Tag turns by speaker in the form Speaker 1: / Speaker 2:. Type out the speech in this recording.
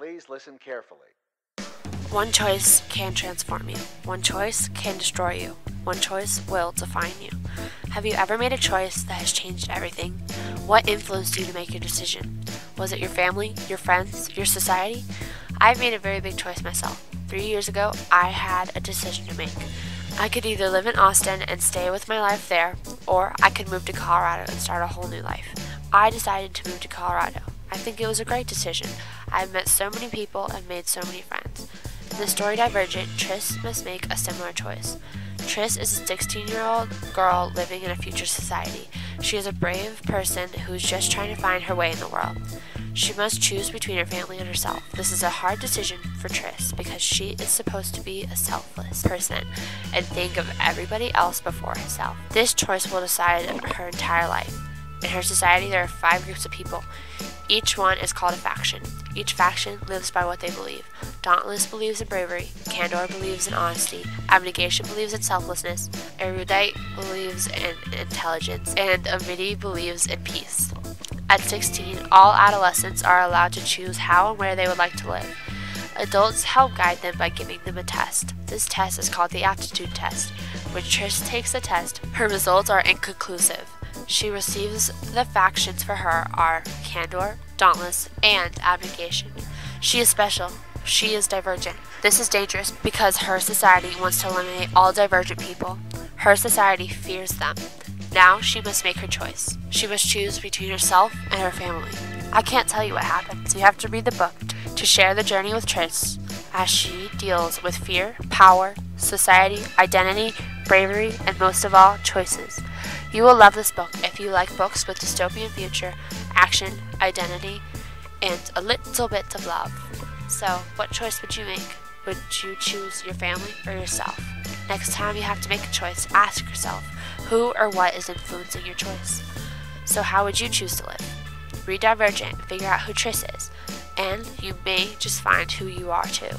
Speaker 1: Please listen carefully.
Speaker 2: One choice can transform you. One choice can destroy you. One choice will define you. Have you ever made a choice that has changed everything? What influenced you to make your decision? Was it your family, your friends, your society? I've made a very big choice myself. 3 years ago, I had a decision to make. I could either live in Austin and stay with my life there, or I could move to Colorado and start a whole new life. I decided to move to Colorado. I think it was a great decision. I've met so many people and made so many friends. In the story Divergent, Tris must make a similar choice. Tris is a 16-year-old girl living in a future society. She is a brave person who's just trying to find her way in the world. She must choose between her family and herself. This is a hard decision for Tris because she is supposed to be a selfless person and think of everybody else before herself. This choice will decide her entire life. In her society, there are 5 groups of people. Each one is called a faction. Each faction lives by what they believe. Dauntless believes in bravery, Candor believes in honesty, Abnegation believes in selflessness, Erudite believes in intelligence, and Amity believes in peace. At 16, all adolescents are allowed to choose how and where they would like to live. Adults help guide them by giving them a test. This test is called the aptitude test. When Tris takes the test, her results are inconclusive. She receives the factions for her are Candor, Dauntless, and Abnegation. She is special. She is divergent. This is dangerous because her society wants to eliminate all divergent people. Her society fears them. Now she must make her choice. She must choose between herself and her family. I can't tell you what happens. You have to read the book to share the journey with Tris as she deals with fear, power, society, identity, bravery, and most of all, choices. You will love this book if you like books with dystopian future, action, identity, and a little bit of love. So, what choice would you make? Would you choose your family or yourself? Next time you have to make a choice, ask yourself, who or what is influencing your choice? So how would you choose to live? Read Divergent and figure out who Tris is, and you may just find who you are too.